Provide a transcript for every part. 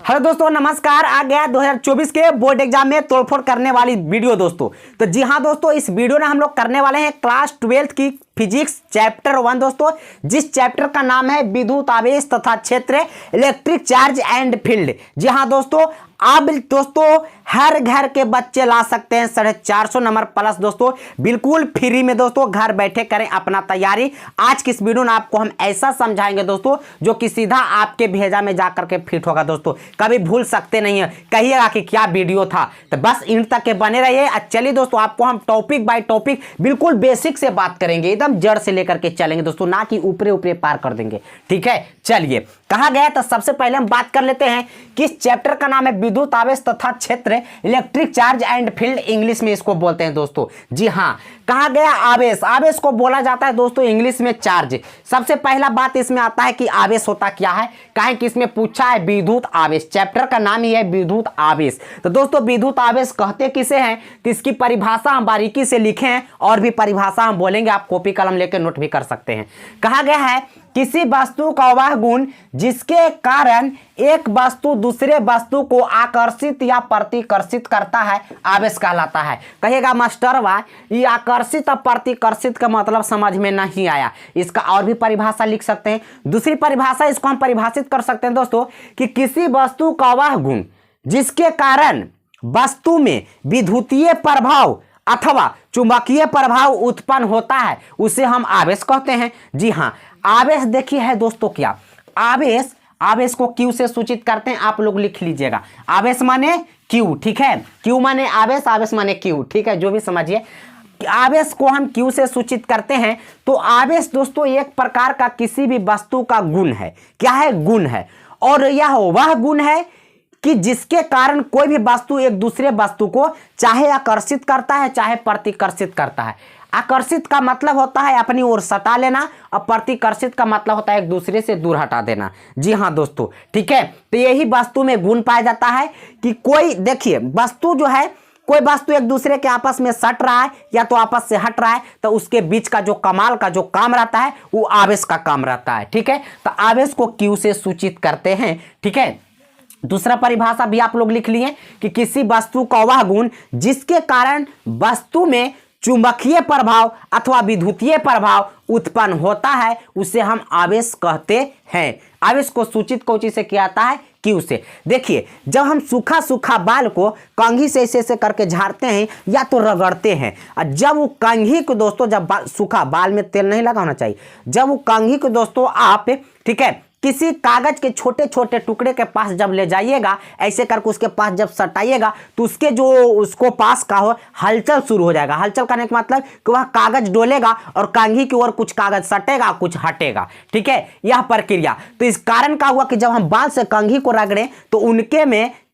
Hello दोस्तों, नमस्कार। आ गया 2024 के बोर्ड एग्जाम में तोड़फोड़ करने वाली वीडियो दोस्तों। तो जी हाँ दोस्तों, इस वीडियो में हम लोग करने वाले हैं क्लास 12 की फिजिक्स चैप्टर 1 दोस्तों, जिस चैप्टर का नाम है विद्युत आवेश तथा क्षेत्र, इलेक्ट्रिक चार्ज एंड फील्ड। जी हाँ दोस्तों, अब दोस्तों हर घर के बच्चे ला सकते हैं 450 नंबर प्लस दोस्तों, बिल्कुल फ्री में दोस्तों। घर बैठे करें अपना तैयारी। आज की इस वीडियो में आपको हम ऐसा समझाएंगे दोस्तों जो कि सीधा आपके भेजा में जाकर के फिट होगा दोस्तों, कभी भूल सकते नहीं है। कहिएगा कि क्या वीडियो था, तो बस इन तक के बने रहिए। चलिए दोस्तों, आपको हम टॉपिक बाय टॉपिक बिल्कुल बेसिक से बात करेंगे, एकदम जड़ से लेकर के चलेंगे दोस्तों, ना कि ऊपरे ऊपरे पार कर देंगे। ठीक है, चलिए कहा गया। तो सबसे पहले हम बात कर लेते हैं कि इस चैप्टर का नाम है विद्युत आवेश तथा क्षेत्र, electric charge and field, English में इसको बोलते हैं दोस्तों। जी हाँ, कहा गया आवेश, आवेश को बोला जाता है दोस्तों इंग्लिश में चार्ज। सबसे पहला बात इसमें आता है कि आवेश होता क्या है, कहें कि इसमें पूछा है विद्युत आवेश, चैप्टर का नाम ही है विद्युत आवेश। तो दोस्तों विद्युत आवेश कहते किसे हैं, तो इसकी परिभाषा हम बारीकी से लिखे हैं, और भी परिभाषा हम बोलेंगे, आप कॉपी कलम लेकर नोट भी कर सकते हैं। कहा गया है किसी वस्तु का वह गुण जिसके कारण एक वस्तु दूसरे वस्तु को आकर्षित या प्रतिकर्षित करता है, आवेश कहलाता है। कहिएगा मास्टर वाह, ये आकर्षित और प्रतिकर्षित का मतलब समझ में नहीं आया, इसका और भी परिभाषा लिख सकते हैं। दूसरी परिभाषा इसको हम परिभाषित कर सकते हैं दोस्तों कि किसी वस्तु का वह गुण जिसके कारण वस्तु में विद्युतीय प्रभाव अथवा चुंबकीय प्रभाव उत्पन्न होता है, उसे हम आवेश कहते हैं। जी हाँ, आवेश देखिए है दोस्तों क्या, आवेश, आवेश को क्यू से सूचित करते हैं, आप लोग लिख लीजिएगा। आवेश माने क्यू, ठीक है, क्यू माने आवेश, आवेश माने क्यू, ठीक है, जो भी समझिए। आवेश को हम क्यू से सूचित करते हैं। तो आवेश दोस्तों एक प्रकार का किसी भी वस्तु का गुण है। क्या है? गुण है। और यह वह गुण है कि जिसके कारण कोई भी वस्तु एक दूसरे वस्तु को चाहे आकर्षित करता है चाहे प्रतिकर्षित करता है। आकर्षित का मतलब होता है अपनी ओर सटा लेना, और प्रतिकर्षित का मतलब होता है एक दूसरे से दूर हटा देना। जी हाँ दोस्तों, ठीक है। तो यही वस्तु में गुण पाया जाता है कि कोई, देखिए वस्तु जो है, कोई वस्तु एक दूसरे के आपस में सट रहा है या तो आपस से हट रहा है, तो उसके बीच का जो कमाल का जो काम रहता है वो आवेश का काम रहता है। ठीक है, तो आवेश को क्यू से सूचित करते हैं। ठीक है, दूसरा परिभाषा भी आप लोग लिख लिए कि किसी वस्तु का वह गुण जिसके कारण वस्तु में चुंबकीय प्रभाव अथवा विद्युतीय प्रभाव उत्पन्न होता है, उसे हम आवेश कहते हैं। आवेश को सूचित कौन से किया जाता है? क्यू से। देखिए, जब हम सूखा सूखा बाल को कंघी से ऐसे करके झाड़ते हैं या तो रगड़ते हैं, और जब वो कंघी को दोस्तों, जब सूखा बाल में तेल नहीं लगा होना चाहिए, जब वो कंघी को दोस्तों आप, ठीक है, किसी कागज के छोटे छोटे टुकड़े के पास जब ले जाइएगा, ऐसे करके उसके पास जब सटाइएगा, तो उसके जो उसको पास का हो हलचल शुरू हो जाएगा। हलचल करने का मतलब कि वह कागज डोलेगा और कंघी की ओर कुछ कागज सटेगा, कुछ हटेगा। ठीक है, यह प्रक्रिया। तो इस कारण का हुआ कि जब हम बाल से कंघी को रगड़े तो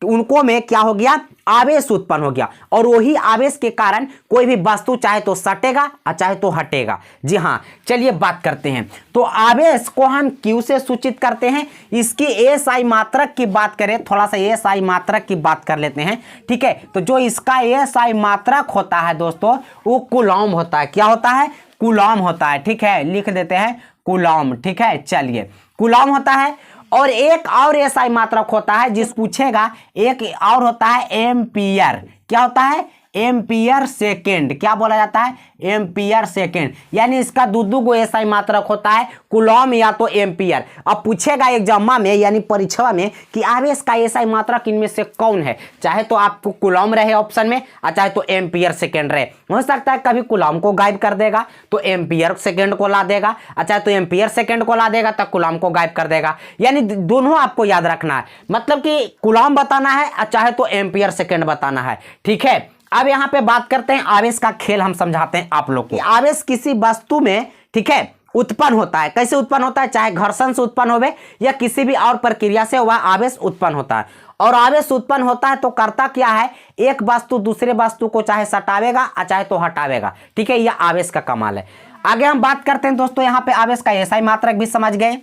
उनको में क्या हो गया? आवेश उत्पन्न हो गया, और वही आवेश के कारण कोई भी वस्तु चाहे तो सटेगा और चाहे तो हटेगा। जी हाँ, चलिए बात करते हैं। तो आवेश को हम क्यू से सूचित करते हैं। इसकी एसआई मात्रक की बात करें, थोड़ा सा एसआई मात्रक की बात कर लेते हैं। ठीक है, तो जो इसका एसआई मात्रक होता है दोस्तों, वो कूलॉम होता है। क्या होता है? कूलॉम होता है। ठीक है, लिख देते हैं कूलॉम। ठीक है, चलिए कूलॉम होता है। और एक और एसआई मात्रक होता है जिस पूछेगा, एक और होता है एम्पियर। क्या होता है? Ampere second. क्या बोला जाता है? Ampere second. यानी इसका दो गो एसआई मात्रक होता है, कूलॉम या तो एम्पियर। अब पूछेगा एग्जाम में यानी परीक्षा में कि आवेश का एसआई मात्रक इनमें से कौन है, चाहे तो आपको कूलॉम रहे ऑप्शन में और चाहे तो एम्पियर सेकेंड रहे। हो सकता है कभी कूलॉम को गायब कर देगा तो एम्पियर सेकेंड को ला देगा, चाहे तो एम्पियर सेकेंड को ला देगा तो कूलॉम को गायब कर देगा। यानी दोनों आपको याद रखना है, मतलब कि कूलॉम बताना है और चाहे तो एम्पियर सेकेंड बताना है। ठीक है, अब यहां पे बात करते हैं आवेश का खेल, हम समझाते हैं आप लोग को। आवेश किसी वस्तु में, ठीक है, उत्पन्न होता है। कैसे उत्पन्न होता है? चाहे घर्षण से उत्पन्न होवे या किसी भी और प्रक्रिया से वह आवेश उत्पन्न होता है। और आवेश उत्पन्न होता है तो करता क्या है? एक वस्तु दूसरे वस्तु को चाहे सटावेगा और चाहे तो हटावेगा। ठीक है, यह आवेश का कमाल है। आगे हम बात करते हैं दोस्तों, यहाँ पे आवेश का एसआई मात्रक भी समझ गए।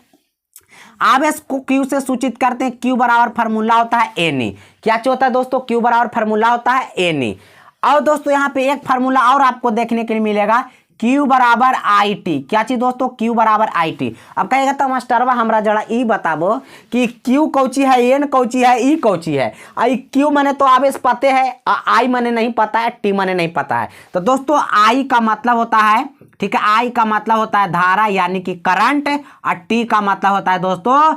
आवेश को क्यू से सूचित करते हैं। क्यू बराबर फार्मूला होता है एन। क्या होता है दोस्तों? क्यू बराबर फार्मूला होता है एन। और दोस्तों यहाँ पे एक फार्मूला और आपको देखने के लिए मिलेगा, Q बराबर आई टी। क्या चीज दोस्तों? Q बराबर आई टी। अब कहेगा तो मास्टरवा हमरा जरा ई बताबो कि Q कौची है, N कौची है, E कौची है। आई Q मने तो आवेश पते है, I मने नहीं पता है, T मने नहीं पता है। तो दोस्तों I का मतलब होता है, ठीक है, I का मतलब होता है धारा यानी कि करंट, और T का मतलब होता है दोस्तों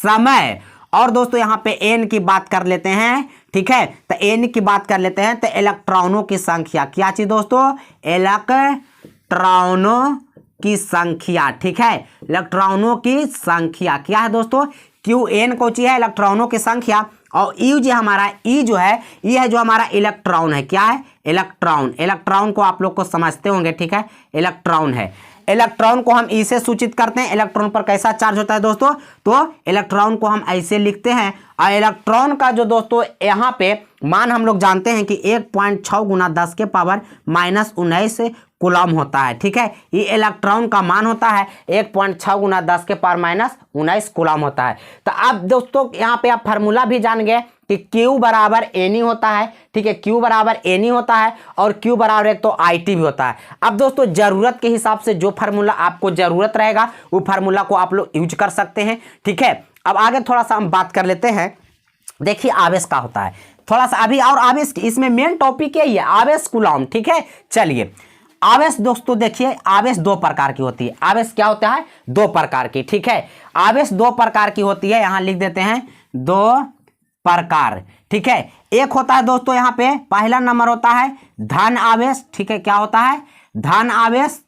समय। और दोस्तों यहाँ पे N की बात कर लेते हैं, ठीक है, तो N की बात कर लेते हैं तो इलेक्ट्रॉनों की संख्या। क्या चीज दोस्तों? इलेक्ट्रॉनों की संख्या, ठीक है, इलेक्ट्रॉनों की संख्या क्या है दोस्तों? Qn कौची है? इलेक्ट्रॉनों की संख्या। और E जो हमारा, E जो है, E है जो हमारा इलेक्ट्रॉन है। क्या है? इलेक्ट्रॉन। इलेक्ट्रॉन को आप लोग को समझते होंगे, ठीक है, इलेक्ट्रॉन है। इलेक्ट्रॉन को हम ई से सूचित करते हैं। इलेक्ट्रॉन पर कैसा चार्ज होता है दोस्तों? तो इलेक्ट्रॉन को हम ऐसे लिखते हैं, और इलेक्ट्रॉन का जो दोस्तों यहाँ पे मान हम लोग जानते हैं कि 1.6 गुना 10 के पावर -19 कूलम होता है, ठीक है, ये इलेक्ट्रॉन का मान होता है 1.6 गुना 10 के पावर -19 कूलम होता है। तो अब दोस्तों यहाँ पे आप फार्मूला भी जान गए कि Q बराबर N होता है, ठीक है, Q बराबर N होता है, और Q बराबर एक तो IT भी होता है। अब दोस्तों जरूरत के हिसाब से जो फार्मूला आपको जरूरत रहेगा वो फार्मूला को आप लोग यूज कर सकते हैं, ठीक है। अब आगे थोड़ा सा हम बात कर लेते हैं। देखिए आवेश का होता है थोड़ा सा अभी, और आवेश इसमें मेन टॉपिक यही है, आवेश कूलम, ठीक है। चलिए आवेश दोस्तों देखिए, आवेश दो प्रकार की होती है। आवेश क्या होता है? दो प्रकार की, ठीक है, आवेश दो प्रकार की होती है। यहां लिख देते हैं दो प्रकार, ठीक है। एक होता है दोस्तों यहाँ पे पहला नंबर होता है धन आवेश, ठीक है, क्या होता है? धन आवेश।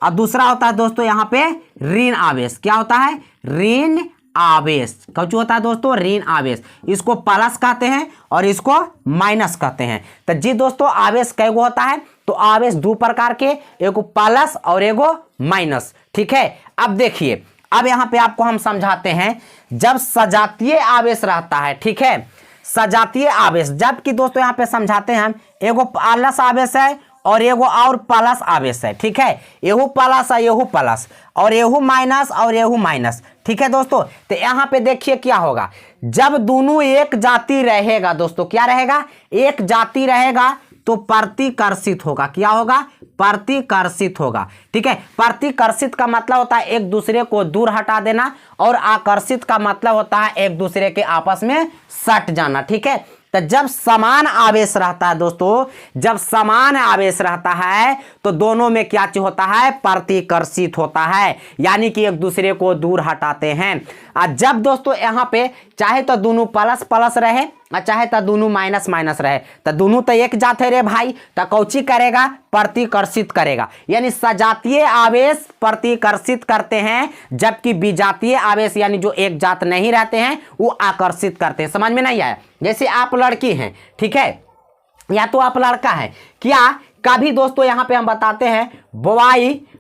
और दूसरा होता है दोस्तों यहाँ पे ऋण आवेश। क्या होता है? ऋण आवेश। कौन होता है दोस्तों? ऋण आवेश। इसको प्लस कहते हैं और इसको माइनस कहते हैं। तो जी दोस्तों आवेश कैगो होता है? तो आवेश दो प्रकार के, एगो प्लस और एगो माइनस, ठीक है। अब देखिए, अब यहाँ पे आपको हम समझाते हैं, जब सजातीय आवेश रहता है, ठीक है, सजातीय आवेश, जबकि दोस्तों यहाँ पे समझाते हैं हम, एगो प्लस आवेश है और एगो और प्लस आवेश है, ठीक है, एहू प्लस है, एहू प्लस, और एहू माइनस और एहू माइनस, ठीक है दोस्तों। तो यहाँ पे देखिए क्या होगा, जब दोनों एक जाति रहेगा दोस्तों, क्या रहेगा? एक जाति रहेगा तो प्रतिकर्षित होगा। क्या होगा? प्रतिकर्षित होगा, ठीक है। प्रतिकर्षित का मतलब होता है एक दूसरे को दूर हटा देना, और आकर्षित का मतलब होता है एक दूसरे के आपस में सट जाना, ठीक है। तो जब समान आवेश रहता है दोस्तों, जब समान आवेश रहता है तो दोनों में क्या चीज होता है? प्रतिकर्षित होता है, यानी कि एक दूसरे को दूर हटाते हैं। और जब दोस्तों यहाँ पे चाहे तो दोनों प्लस प्लस रहे और चाहे तो दोनों माइनस माइनस रहे, तो दोनों तो एक जात है रे भाई, तो कौची करेगा? प्रतिकर्षित करेगा। यानी सजातीय आवेश प्रतिकर्षित करते हैं, जबकि विजातीय आवेश यानी जो एक जात नहीं रहते हैं वो आकर्षित करते हैं। समझ में नहीं आया? जैसे आप लड़की हैं, ठीक है, या तो आप लड़का है, क्या कभी दोस्तों यहाँ पे हम बताते हैं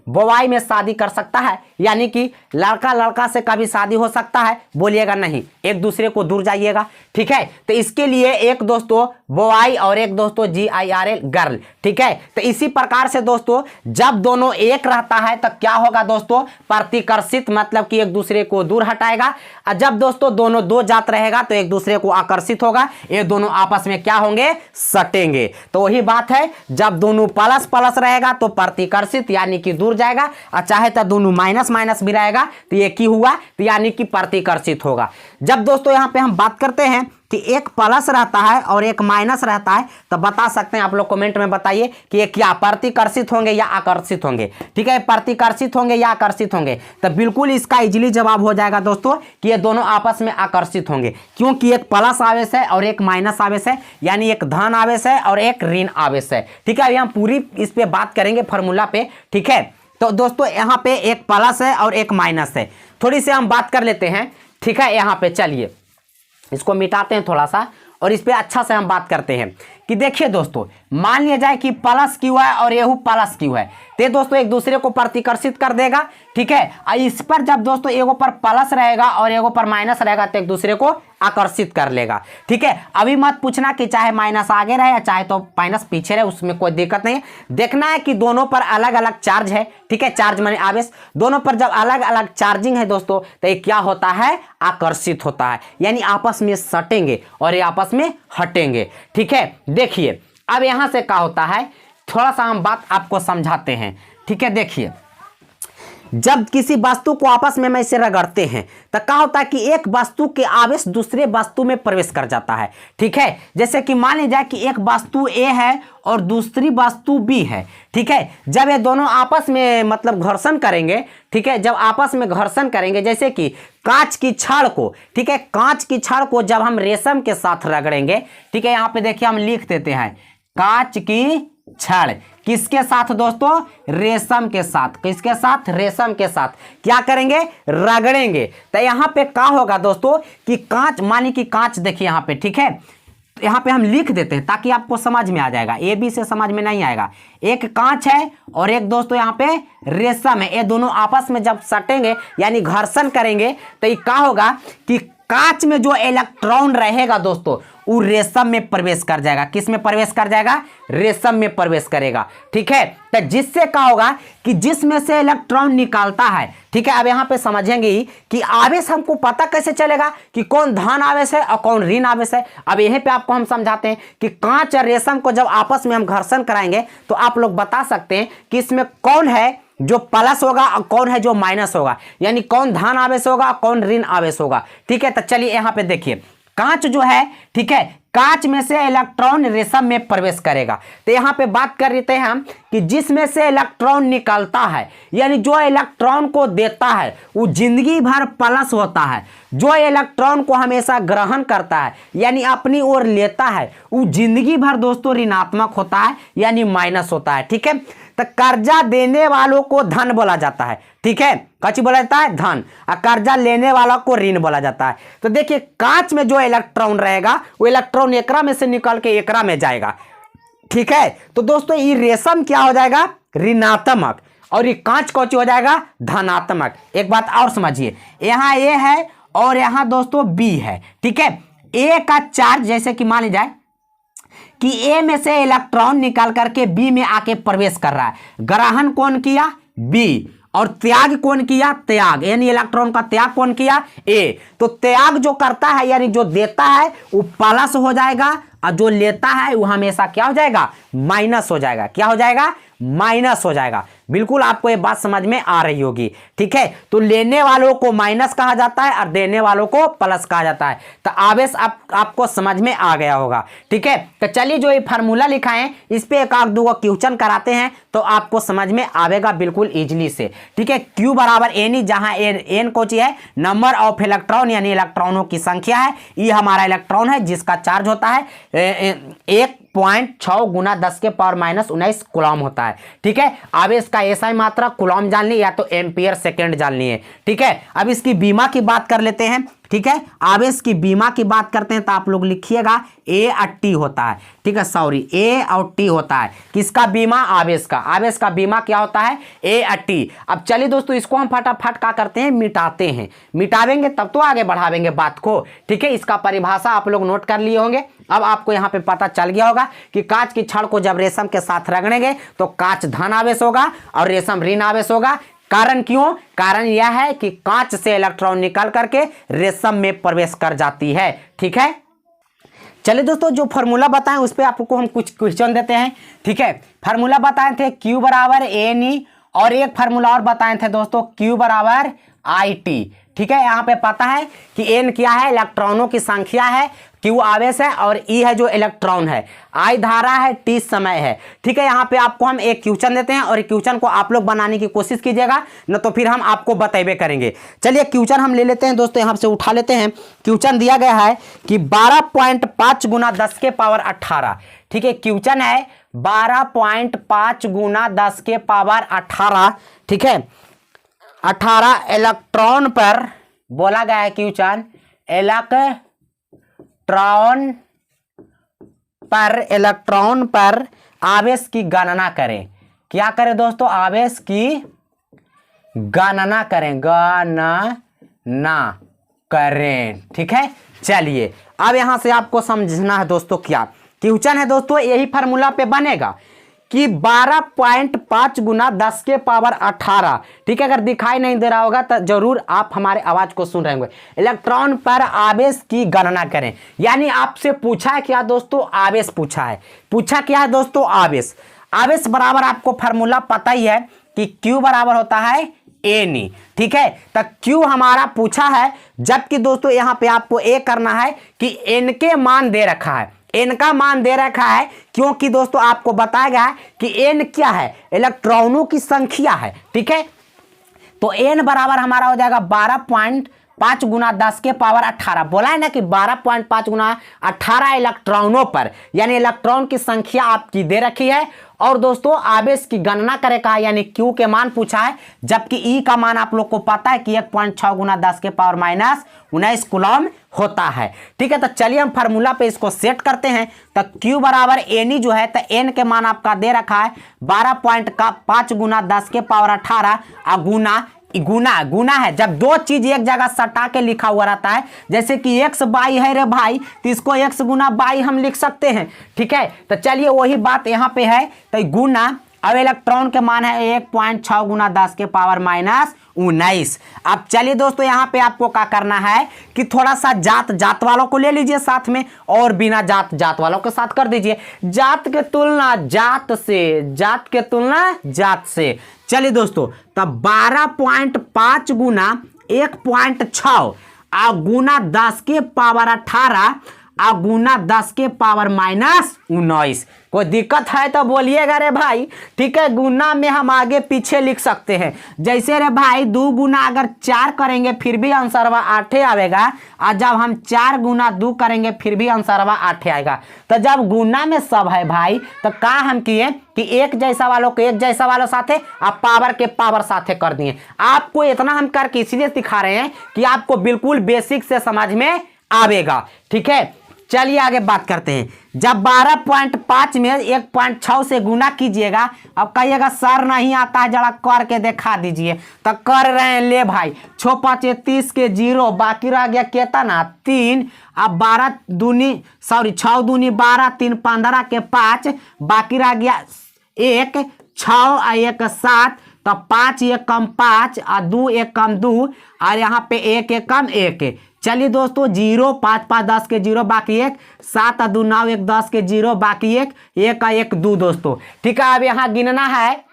बॉय में शादी कर सकता है, यानी कि लड़का लड़का से कभी शादी हो सकता है? बोलिएगा नहीं, एक दूसरे को दूर जाइएगा, ठीक है। तो इसके लिए एक दोस्तों बॉय और एक दोस्तों GIRL गर्ल, ठीक है। तो इसी प्रकार से दोस्तों जब दोनों एक रहता है तो क्या होगा दोस्तों? प्रतिकर्षित, मतलब कि एक दूसरे को दूर हटाएगा। और जब दोस्तों दोनों दो जात रहेगा तो एक दूसरे को आकर्षित होगा, ये दोनों आपस में क्या होंगे? सटेंगे। तो वही बात है, जब दोनों प्लस प्लस रहेगा तो प्रतिकर्षित यानी कि दूर जाएगा, और चाहे तो दोनों माइनस माइनस भी रहेगा तो ये की हुआ, तो यानी कि प्रतिकर्षित होगा। जब दोस्तों यहाँ पे हम बात करते हैं कि एक प्लस रहता है और एक माइनस रहता है, तो बता सकते हैं आप लोग कमेंट में बताइए कि ये क्या प्रतिकर्षित होंगे या आकर्षित होंगे, ठीक है, प्रतिकर्षित होंगे या आकर्षित होंगे? तो बिल्कुल इसका इजीली जवाब हो जाएगा दोस्तों कि ये दोनों आपस में आकर्षित होंगे, क्योंकि एक प्लस आवेश है और एक माइनस आवेश है, यानी एक धन आवेश है और एक ऋण आवेश है, ठीक है। अभी हम पूरी इस पे बात करेंगे फार्मूला पे, ठीक है। तो दोस्तों यहाँ पे एक प्लस है और एक माइनस है, थोड़ी सी हम बात कर लेते हैं, ठीक है। यहाँ पे चलिए इसको मिटाते हैं थोड़ा सा, और इस पे अच्छा से हम बात करते हैं कि देखिए दोस्तों, मान लिया जाए कि प्लस क्यू है और यहू प्लस क्यू है, तो दोस्तों एक दूसरे को प्रतिकर्षित कर देगा, ठीक है। और इस पर जब दोस्तों एगो पर प्लस रहेगा और एगो पर माइनस रहेगा तो एक दूसरे को आकर्षित कर लेगा, ठीक है। अभी मत पूछना कि चाहे माइनस आगे रहे या चाहे तो माइनस पीछे रहे, उसमें कोई दिक्कत नहीं है। देखना है कि दोनों पर अलग अलग चार्ज है, ठीक है, चार्ज माने आवेश, दोनों पर जब अलग अलग चार्जिंग है दोस्तों तो ये क्या होता है? आकर्षित होता है, यानी आपस में सटेंगे और ये आपस में हटेंगे, ठीक है। देखिए अब यहां से क्या होता है, थोड़ा सा हम बात आपको समझाते हैं, ठीक है, देखिए जब किसी वस्तु को आपस में ऐसे रगड़ते हैं तो क्या होता है कि एक वस्तु के आवेश दूसरे वस्तु में प्रवेश कर जाता है। ठीक है, जैसे कि मान लीजिए कि एक वस्तु ए है और दूसरी वस्तु बी है। ठीक है, जब ये दोनों आपस में मतलब घर्षण करेंगे, ठीक है, जब आपस में घर्षण करेंगे, जैसे कि कांच की छड़ को, ठीक है, कांच की छड़ को जब हम रेशम के साथ रगड़ेंगे, ठीक है, यहाँ पे देखिए हम लिख देते हैं कांच की छड़ किसके साथ दोस्तों, रेशम के साथ। किसके साथ, रेशम के साथ क्या करेंगे, रगड़ेंगे। तो यहाँ पे क्या होगा दोस्तों कि कांच, मानी कि कांच देखिए यहाँ पे, ठीक है, यहाँ पे हम लिख देते हैं ताकि आपको समझ में आ जाएगा, ए बी से समझ में नहीं आएगा। एक कांच है और एक दोस्तों यहाँ पे रेशम है, ये दोनों आपस में जब सटेंगे यानी घर्षण करेंगे तो ये क्या होगा कि कांच में जो इलेक्ट्रॉन रहेगा दोस्तों वो रेशम में प्रवेश कर जाएगा। किस में प्रवेश कर जाएगा, रेशम में प्रवेश करेगा। ठीक है, तो जिससे क्या होगा कि जिसमें से इलेक्ट्रॉन निकालता है, ठीक है, अब यहाँ पे समझेंगे कि आवेश हमको पता कैसे चलेगा कि कौन धन आवेश है और कौन ऋण आवेश है। अब यहीं पे आपको हम समझाते हैं कि कांच और रेशम को जब आपस में हम घर्षण कराएंगे तो आप लोग बता सकते हैं कि इसमें कौन है जो प्लस होगा और कौन है जो माइनस होगा, यानी कौन धन आवेश होगा कौन ऋण आवेश होगा। ठीक है, तो चलिए यहाँ पे देखिए कांच जो है, ठीक है, कांच में से इलेक्ट्रॉन रेशम में प्रवेश करेगा। तो यहाँ पे बात कर रहे थे हम कि जिसमें से इलेक्ट्रॉन निकलता है यानी जो इलेक्ट्रॉन को देता है वो जिंदगी भर प्लस होता है, जो इलेक्ट्रॉन को हमेशा ग्रहण करता है यानी अपनी ओर लेता है वो जिंदगी भर दोस्तों ऋणात्मक होता है यानी माइनस होता है। ठीक है, तो कर्जा देने वालों को धन बोला जाता है। ठीक है, कच्ची बोला जाता है धन, और कर्जा लेने वाला को ऋण बोला जाता है। तो देखिए कांच में जो इलेक्ट्रॉन रहेगा वो इलेक्ट्रॉन एकरा में से निकल के एकरा में जाएगा। ठीक है, तो दोस्तों ये रेशम क्या हो जाएगा, ऋणात्मक, और ये कांच कौची हो जाएगा, धनात्मक। एक बात और समझिए, यहाँ ए है और यहाँ दोस्तों बी है। ठीक है, ए का चार्ज जैसे कि मान लीजिए कि ए में से इलेक्ट्रॉन निकाल करके बी में आके प्रवेश कर रहा है, ग्रहण कौन किया, बी, और त्याग कौन किया, त्याग, यानी इलेक्ट्रॉन का त्याग कौन किया, ए। तो त्याग जो करता है यानी जो देता है वो प्लस हो जाएगा और जो लेता है वो हमेशा क्या हो जाएगा, माइनस हो जाएगा। क्या हो जाएगा, माइनस हो जाएगा। बिल्कुल आपको ये बात समझ में आ रही होगी। ठीक है, तो लेने वालों को माइनस कहा जाता है और देने वालों को प्लस कहा जाता है। तो आवेश आपको समझ में आ गया होगा। ठीक है, तो चलिए जो ये फार्मूला लिखा है इस पे एक आध दो क्वेश्चन कराते हैं तो आपको समझ में आवेगा बिल्कुल इजीली से। ठीक है, Q बराबर एन, जहां एन कोची है नंबर ऑफ इलेक्ट्रॉन यानी इलेक्ट्रॉनों की संख्या है, ये हमारा इलेक्ट्रॉन है जिसका चार्ज होता है 1.6 गुना 10 के पावर -19 कूलम होता है। ठीक है, आवेश का एसआई मात्रा कूलम जान ली या तो एम्पियर सेकेंड जान लिए। ठीक है, अब इसकी बीमा की बात कर लेते हैं। ठीक है, आवेश की बीमा की बात करते हैं तो आप लोग लिखिएगा ए और टी होता है। ठीक है, सॉरी ए और टी होता है, किसका बीमा, आवेश का। आवेश का बीमा क्या होता है, ए और टी। अब चलिए दोस्तों इसको हम फटाफट क्या करते हैं, मिटाते हैं। मिटावेंगे तब तो आगे बढ़ावेंगे बात को। ठीक है, इसका परिभाषा आप लोग नोट कर लिए होंगे। अब आपको यहाँ पे पता चल गया होगा कि कांच की छड़ को जब रेशम के साथ रगड़ेंगे तो कांच धन आवेश होगा और रेशम ऋण आवेश होगा। कारण क्यों, कारण यह है कि कांच से इलेक्ट्रॉन निकल करके रेशम में प्रवेश कर जाती है। ठीक है, चलिए दोस्तों जो फार्मूला बताएं उस पे आपको हम कुछ क्वेश्चन देते हैं। ठीक है, फार्मूला बताए थे Q बराबर एन और एक फार्मूला और बताए थे दोस्तों Q बराबर IT। ठीक है, यहाँ पे पता है कि N क्या है, इलेक्ट्रॉनों की संख्या है, Q आवेश है और E है जो इलेक्ट्रॉन है, I धारा है, T समय है। ठीक है, यहाँ पे आपको हम एक क्वेश्चन देते हैं और क्वेश्चन को आप लोग बनाने की कोशिश कीजिएगा, न तो फिर हम आपको बतेबे करेंगे। चलिए क्वेश्चन हम ले लेते हैं दोस्तों, यहाँ से उठा लेते हैं। क्वेश्चन दिया गया है कि 12.5 गुना 10 के पावर 18। ठीक है, क्वेश्चन है 12.5 गुना 10 के पावर 18। ठीक है, 18 इलेक्ट्रॉन पर बोला गया है क्वेश्चन, इलेक्ट्रॉन पर आवेश की गणना करें। क्या करें दोस्तों, आवेश की गणना करें, गणना करें। ठीक है, चलिए अब यहां से आपको समझना है दोस्तों क्या क्वेश्चन है दोस्तों, यही फार्मूला पे बनेगा कि 12.5 गुना 10 के पावर 18। ठीक है, अगर दिखाई नहीं दे रहा होगा तो जरूर आप हमारे आवाज को सुन रहे होंगे। इलेक्ट्रॉन पर आवेश की गणना करें, यानी आपसे पूछा है क्या दोस्तों, आवेश पूछा है। पूछा क्या है दोस्तों, आवेश। आवेश बराबर आपको फार्मूला पता ही है कि Q बराबर होता है एन। ठीक है, तो Q हमारा पूछा है, जबकि दोस्तों यहां पे आपको ए करना है कि n के मान दे रखा है, n का मान दे रखा है, क्योंकि दोस्तों आपको बताया गया है कि n क्या है, इलेक्ट्रॉनों की संख्या है। ठीक है, तो n बराबर हमारा हो जाएगा 12.5 गुना 10 के पावर 18। बोला है ना कि 12.5 गुना 18 इलेक्ट्रॉनों पर, यानी इलेक्ट्रॉन की संख्या आपकी दे रखी है। और दोस्तों आवेश की गणना करे कहा, यानी Q के मान पूछा है, जबकि E का मान आप लोग को पता है कि 1.6 गुना 10 के पावर माइनस 19 कूलम होता है। ठीक है, तो चलिए हम फार्मूला पे इसको सेट करते हैं। तो Q बराबर एन जो है, तो n के मान आपका दे रखा है 12.5 गुना 10 के पावर 18 और गुना है। जब दो चीज एक जगह सटा के लिखा हुआ रहता है, जैसे कि x बाई है रे भाई, तो इसको x गुना बाई हम लिख सकते हैं। ठीक है, तो चलिए वही बात यहाँ पे है, तो गुना, अब इलेक्ट्रॉन के मान है 1.6 गुना 10 के पावर माइनस 19। अब चलिए दोस्तों यहाँ पे आपको क्या करना है कि थोड़ा सा जात वालों को ले लीजिए साथ में, और बिना जात वालों के साथ कर दीजिए। जात के तुलना जात से। चलिए दोस्तों, तब 12.5 गुना 1.6 गुना 10 के पावर 18 गुना 10 के पावर माइनस 19। कोई दिक्कत है तो बोलिएगा रे भाई। ठीक है, गुना में हम आगे पीछे लिख सकते हैं, जैसे रे भाई 2 गुना अगर 4 करेंगे फिर भी आंसरवा 8 आएगा, और जब हम 4 गुना 2 करेंगे फिर भी आंसरवा 8 आएगा। तो जब गुना में सब है भाई, तो का हम किए कि एक जैसा वालों को एक जैसा वालों साथे, आप पावर के पावर साथे कर दिए। आपको इतना हम करके इसलिए सिखा रहे हैं कि आपको बिल्कुल बेसिक से समझ में आवेगा। ठीक है, चलिए आगे बात करते हैं। जब 12.5 में 1.6 से गुना कीजिएगा, अब कहिएगा सर नहीं आता है, जरा कर के दिखा दीजिए। तो कर रहे हैं, ले भाई 6 5 30 के 0, बाकी रह गया कितना 3। अब 6 दूनी 12, 3 15 के 5, बाकी रह गया 1, 6 और 1 7, तो 5 1 कम 5 और 2 1 कम 2, और यहाँ पे 1 1 कम 1। चलिए दोस्तों 0 5 5 10 के 0 बाकी 1, 7 और 2 9 1 10 के 0 बाकी 1, 1 का 1 2 दोस्तों। ठीक है, अब यहाँ गिनना है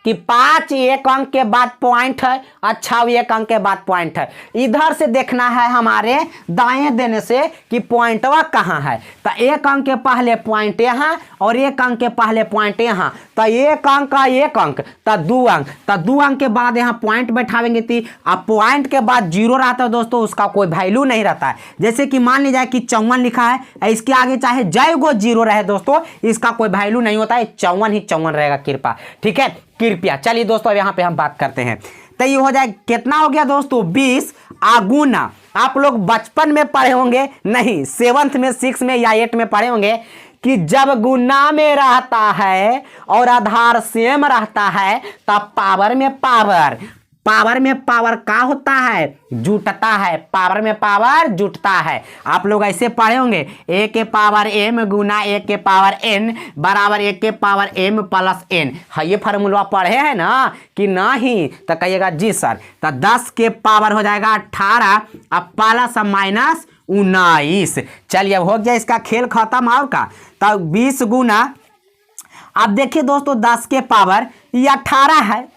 कि 5 एक अंक के बाद पॉइंट है, और 6 एक अंक के बाद पॉइंट है। इधर से देखना है हमारे दाएं देने से कि पॉइंटवा कहाँ है। तो 1 अंक के पहले पॉइंट यहाँ, और 1 अंक के पहले पॉइंट यहाँ। तो 1 अंक का 1 अंक, तो 2 अंक, तो 2 अंक के बाद यहाँ पॉइंट बैठावेंगे थी। अब पॉइंट के बाद 0 रहता है दोस्तों, उसका कोई वैल्यू नहीं रहता है। जैसे कि मान लीजिए कि 54 लिखा है, इसके आगे चाहे जय गो 0 रहे दोस्तों, इसका कोई वैल्यू नहीं होता है, 54 ही 54 रहेगा कृपा। ठीक है, कृपया। चलिए दोस्तों अब यहाँ पे हम बात करते हैं, तो ये हो जाए कितना हो गया दोस्तों 20 गुना। आप लोग बचपन में पढ़े होंगे, नहीं 7th में 6 में या 8 में पढ़े होंगे कि जब गुना में रहता है और आधार सेम रहता है, तब पावर में पावर का होता है, जुटता है। पावर में पावर जुटता है। आप लोग ऐसे पढ़े होंगे, a के पावर m गुना a के पावर n बराबर a के पावर m प्लस n। हाँ, ये फार्मूला पढ़े हैं ना कि नहीं? तो कहिएगा जी सर। तो 10 के पावर हो जाएगा 18 अब प्लस माइनस 19। चलिए अब हो गया इसका खेल खत्म। और का तो 20 गुना, अब देखिए दोस्तों 10 के पावर ये 18 है,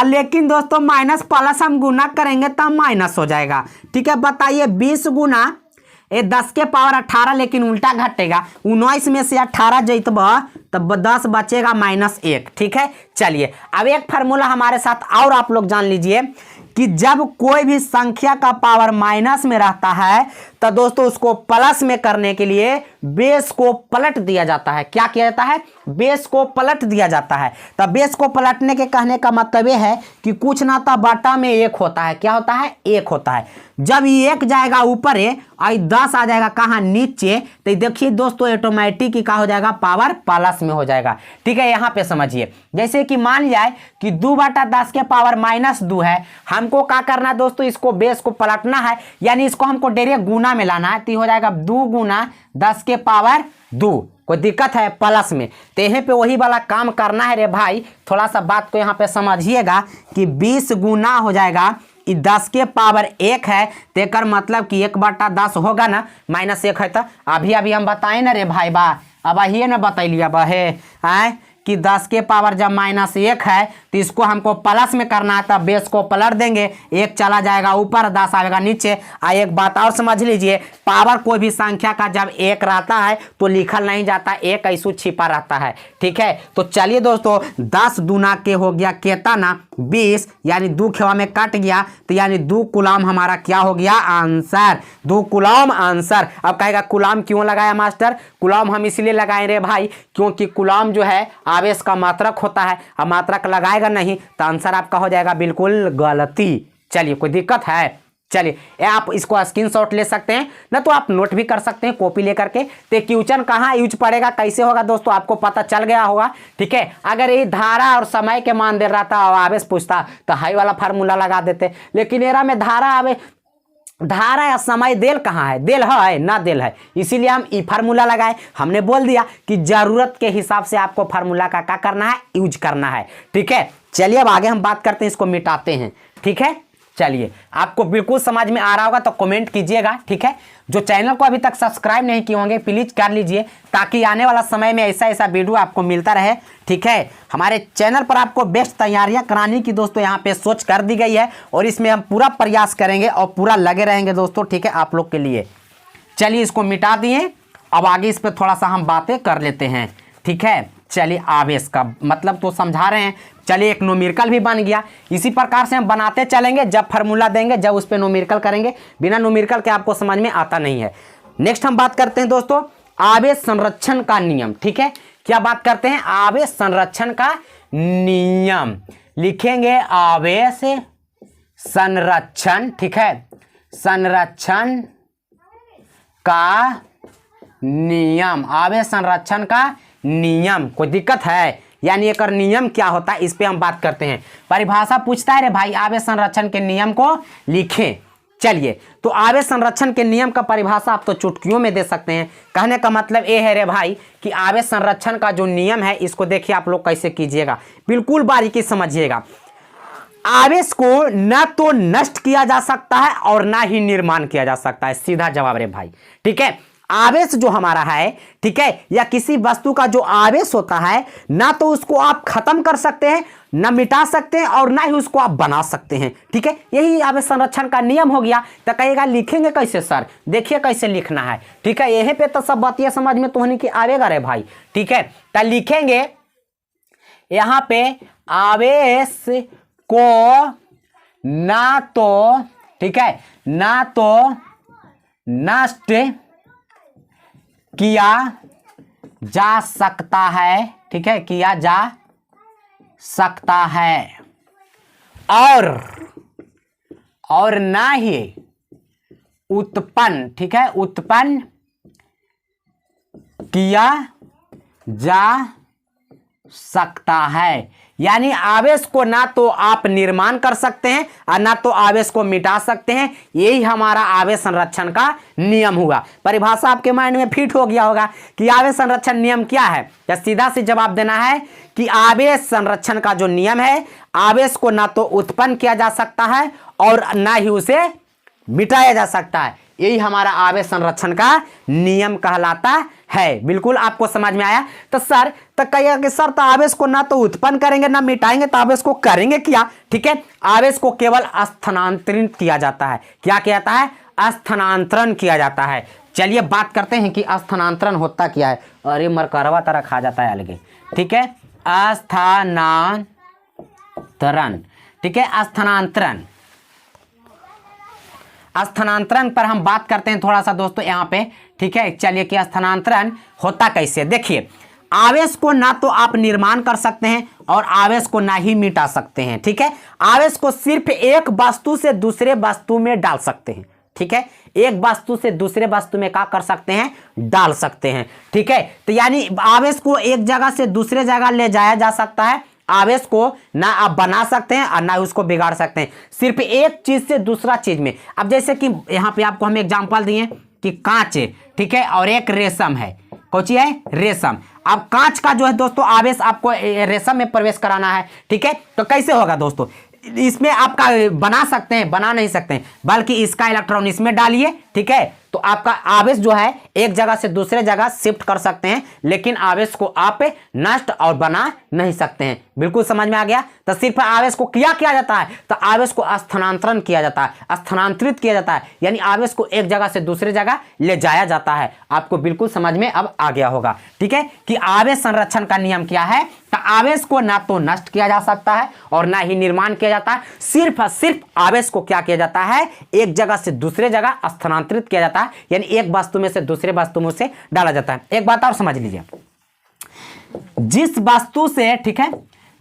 लेकिन दोस्तों माइनस प्लस हम गुना करेंगे तब माइनस हो जाएगा। ठीक है, बताइए 20 गुना ये 10 के पावर 18, लेकिन उल्टा घटेगा। 19 में से 18 जैतब तब 10 बचेगा -1। ठीक है, चलिए अब एक फार्मूला हमारे साथ और आप लोग जान लीजिए कि जब कोई भी संख्या का पावर माइनस में रहता है, तो दोस्तों उसको प्लस में करने के लिए बेस को पलट दिया जाता है। क्या किया जाता है? बेस को पलट दिया जाता है। तो बेस को पलटने के कहने का मतलब यह है कि कुछ ना तो बटा में 1 होता है। क्या होता है? 1 होता है। जब ये 1 जाएगा ऊपर है और 10 आ जाएगा कहाँ? नीचे। तो देखिए दोस्तों ऑटोमेटिक क्या हो जाएगा? पावर प्लस में हो जाएगा। ठीक है, यहाँ पे समझिए, जैसे कि मान जाए कि 2/10 के पावर -2 है। हमको क्या करना है दोस्तों? इसको बेस को पलटना है, यानी इसको हमको डायरेक्ट गुना में लाना है। तो हो जाएगा 2 गुना 10 के पावर 2। कोई दिक्कत है प्लस में? तो यहीं पे वही वाला काम करना है रे भाई। थोड़ा सा बात को यहाँ पे समझिएगा कि 20 गुना हो जाएगा 10 के पावर 1 है, तेकर मतलब कि 1/10 होगा ना, -1 है। तो अभी हम बताए ना रे भाई बा, अब ये ना बतैलिए बहे आए कि 10 के पावर जब -1 है तो इसको हमको प्लस में करना है, तब बेस को पलट देंगे, 1 चला जाएगा ऊपर, 10 आएगा नीचे। एक बात और समझ लीजिए, पावर कोई भी संख्या का जब 1 रहता है तो लिखल नहीं जाता, 1 ऐसू छिपा रहता है। ठीक है, तो चलिए दोस्तों, 10 दूना के हो गया केतना 20, यानी 2 खेवा में कट गया, तो यानी 2 कूलम हमारा क्या हो गया आंसर, 2 कूलम आंसर। अब कहेगा कूलम क्यों लगाया मास्टर? कूलम हम इसलिए लगाए रे भाई क्योंकि कूलम जो है आवेश का मात्रक होता है, अब मात्रक लगाएगा नहीं तो आंसर आपका हो जाएगा बिल्कुल गलती। चलिए, कोई दिक्कत है? चलिए, आप इसको स्क्रीनशॉट ले सकते हैं ना, तो आप नोट भी कर सकते हैं कॉपी लेकर के। तो क्वेश्चन कहाँ यूज पड़ेगा, कैसे होगा दोस्तों, आपको पता चल गया होगा। ठीक है, अगर ये धारा और समय के मान दे रहा था और आवेश पूछता तो हाई वाला फार्मूला लगा देते, लेकिन एरा में धारा या समय देल कहाँ है, देल है ना देल है, इसीलिए हम ई फार्मूला लगाए। हमने बोल दिया कि जरूरत के हिसाब से आपको फार्मूला का क्या करना है, यूज करना है। ठीक है, चलिए अब आगे हम बात करते हैं, इसको मिटाते हैं। ठीक है, चलिए, आपको बिल्कुल समझ में आ रहा होगा तो कमेंट कीजिएगा। ठीक है, जो चैनल को अभी तक सब्सक्राइब नहीं किए होंगे प्लीज कर लीजिए, ताकि आने वाला समय में ऐसा ऐसा वीडियो आपको मिलता रहे। ठीक है, हमारे चैनल पर आपको बेस्ट तैयारियां कराने की दोस्तों यहाँ पे सोच कर दी गई है, और इसमें हम पूरा प्रयास करेंगे और पूरा लगे रहेंगे दोस्तों। ठीक है, आप लोग के लिए। चलिए, इसको मिटा दिए, अब आगे इस पर थोड़ा सा हम बातें कर लेते हैं। ठीक है, चलिए, आवेश का मतलब तो समझा रहे हैं। चलिए, एक न्यूमेरिकल भी बन गया, इसी प्रकार से हम बनाते चलेंगे। जब फार्मूला देंगे जब उस पर न्यूमेरिकल करेंगे, बिना न्यूमेरिकल के आपको समझ में आता नहीं है। नेक्स्ट हम बात करते हैं दोस्तों आवेश संरक्षण का नियम। ठीक है, क्या बात करते हैं? आवेश संरक्षण का नियम लिखेंगे, आवेश संरक्षण। ठीक है, संरक्षण का नियम, आवेश संरक्षण का नियम। कोई दिक्कत है? यानी एक नियम क्या होता है, इस पे हम बात करते हैं। परिभाषा पूछता है रे भाई, आवेश संरक्षण के नियम को लिखें। चलिए, तो आवेश संरक्षण के नियम का परिभाषा आप तो चुटकियों में दे सकते हैं। कहने का मतलब ये है रे भाई कि आवेश संरक्षण का जो नियम है, इसको देखिए आप लोग कैसे कीजिएगा, बिल्कुल बारीकी समझिएगा। आवेश को न तो नष्ट किया जा सकता है और ना ही निर्माण किया जा सकता है, सीधा जवाब रे भाई। ठीक है, आवेश जो हमारा है, ठीक है, या किसी वस्तु का जो आवेश होता है, ना तो उसको आप खत्म कर सकते हैं, ना मिटा सकते हैं, और ना ही उसको आप बना सकते हैं। ठीक है, यही आवेश संरक्षण का नियम हो गया। तो कहेगा लिखेंगे कैसे सर? देखिए कैसे लिखना है। ठीक है, यहीं पे तो सब बातें समझ में तो होने की आवेगा रे भाई। ठीक है, तो लिखेंगे यहां पे आवेश को ना तो, ठीक है, ना तो नष्ट किया जा सकता है। ठीक है, किया जा सकता है, और ना ही उत्पन्न, ठीक है, उत्पन्न किया जा सकता है। यानी आवेश को ना तो आप निर्माण कर सकते हैं और ना तो आवेश को मिटा सकते हैं। यही हमारा आवेश संरक्षण का नियम हुआ। परिभाषा आपके माइंड में फिट हो गया होगा कि आवेश संरक्षण नियम क्या है। या सीधा से जवाब देना है कि आवेश संरक्षण का जो नियम है, आवेश को ना तो उत्पन्न किया जा सकता है और ना ही उसे मिटाया जा सकता है। यही हमारा आवेश संरक्षण का नियम कहलाता है। बिल्कुल आपको समझ में आया? तो सर तो कहिएगा कि सर तो आवेश को ना तो उत्पन्न करेंगे ना मिटाएंगे, तो आवेश को करेंगे क्या? ठीक है, आवेश को केवल स्थानांतरित किया जाता है। क्या किया जाता है? स्थानांतरण किया जाता है। चलिए बात करते हैं कि स्थानांतरण होता क्या है। अरे मरकरवा तरह खा जाता है अलग। ठीक है, स्थानांतरण। ठीक है, स्थानांतरण, स्थानांतरण पर हम बात करते हैं थोड़ा सा दोस्तों यहाँ पे। ठीक है, चलिए कि स्थानांतरण होता कैसे। देखिए, आवेश को ना तो आप निर्माण कर सकते हैं और आवेश को ना ही मिटा सकते हैं। ठीक है, आवेश को सिर्फ एक वस्तु से दूसरे वस्तु में डाल सकते हैं। ठीक है, एक वस्तु से दूसरे वस्तु में क्या कर सकते हैं? डाल सकते हैं। ठीक है, तो यानी आवेश को एक जगह से दूसरे जगह ले जाया जा सकता है। आवेश को ना आप बना सकते हैं और ना उसको बिगाड़ सकते हैं, सिर्फ एक चीज से दूसरा चीज में। अब जैसे कि यहाँ पे आपको हम एग्जांपल दिए कि कांच, ठीक है, और एक रेशम है। कौन सी है? रेशम। अब कांच का जो है दोस्तों आवेश आपको रेशम में प्रवेश कराना है। ठीक है, तो कैसे होगा दोस्तों? इसमें आपका बना सकते हैं, बना नहीं सकते हैं, बल्कि इसका इलेक्ट्रॉन इसमें डालिए। ठीक है, तो आपका आवेश जो है एक जगह से दूसरे जगह शिफ्ट कर सकते हैं, लेकिन आवेश को आप नष्ट और बना नहीं सकते हैं। बिल्कुल समझ में आ गया। तो सिर्फ आवेश को क्या किया जाता है, तो आवेश को स्थानांतरण किया जाता है, स्थानांतरित किया जाता है, यानी आवेश को एक जगह से दूसरे जगह ले जाया जाता है। आपको बिल्कुल समझ में अब आ गया होगा, ठीक है, कि आवेश संरक्षण का नियम क्या है। तो आवेश को ना तो नष्ट किया जा सकता है और ना ही निर्माण किया जाता है, सिर्फ आवेश को क्या किया जाता है, एक जगह से दूसरे जगह स्थानांतरित किया जाता है, यानी एक वस्तु में से दूसरे वस्तु में से डाला जाता है। एक बात और समझ लीजिए, जिस वस्तु से, ठीक है,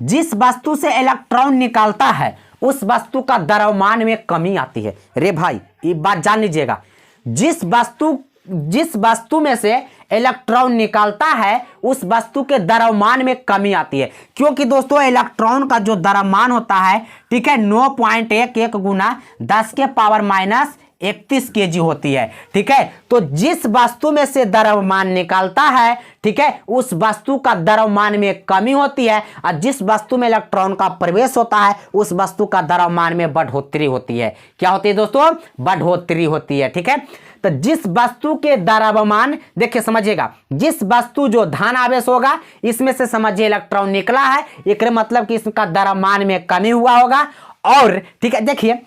जिस वस्तु से इलेक्ट्रॉन निकलता है उस वस्तु का द्रव्यमान में कमी आती है। रे भाई ये बात जान लीजिएगा, जिस वस्तु में से इलेक्ट्रॉन निकलता है उस वस्तु के द्रव्यमान में कमी आती है, क्योंकि दोस्तों इलेक्ट्रॉन का जो द्रव्यमान होता है, ठीक है, 9.11 गुना 10 के पावर माइनस 31 kg होती है, ठीक है। तो जिस वस्तु में से द्रव्यमान निकलता है, ठीक है, उस वस्तु का द्रव्यमान में कमी होती है, और जिस वस्तु में इलेक्ट्रॉन का प्रवेश होता है उस वस्तु का द्रव्यमान में बढ़ोतरी होती है। क्या होती है दोस्तों, बढ़ोतरी होती है, ठीक है। तो जिस वस्तु के द्रव्यमान, देखिए समझिएगा, जिस वस्तु जो धन आवेश होगा इसमें से समझिए इलेक्ट्रॉन निकला है, एक मतलब कि इसका द्रव्यमान में कमी हुआ होगा। और ठीक है, देखिए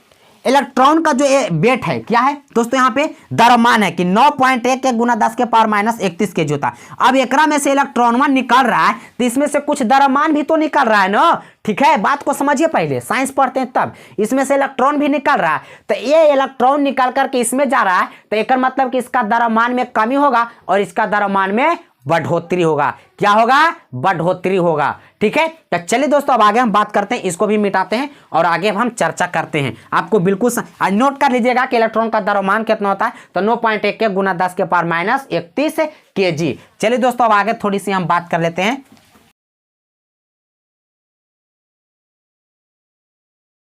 इलेक्ट्रॉन का जो वेट है क्या है दोस्तों, यहाँ पे द्रव्यमान है कि 9.11 गुना 10 के पावर माइनस 31 kg होता है। अब एकरा में से इलेक्ट्रॉन निकल रहा है तो इसमें से कुछ द्रव्यमान भी तो निकल रहा है ना, ठीक है। बात को समझिए, पहले साइंस पढ़ते हैं तब, इसमें से इलेक्ट्रॉन भी निकल रहा है, तो ये इलेक्ट्रॉन निकल करके इसमें जा रहा है, तो एक मतलब कि इसका द्रव्यमान में कमी होगा और इसका द्रव्यमान में बढ़ोतरी होगा। क्या होगा, बढ़ोतरी होगा, ठीक है। तो चलिए दोस्तों अब आगे हम बात करते हैं, इसको भी मिटाते हैं और आगे हम चर्चा करते हैं। आपको बिल्कुल नोट कर लीजिएगा कि इलेक्ट्रॉन का द्रव्यमान कितना होता है, तो 9.11 गुना 10 के पावर माइनस 31 kg। चलिए दोस्तों अब आगे थोड़ी सी हम बात कर लेते हैं।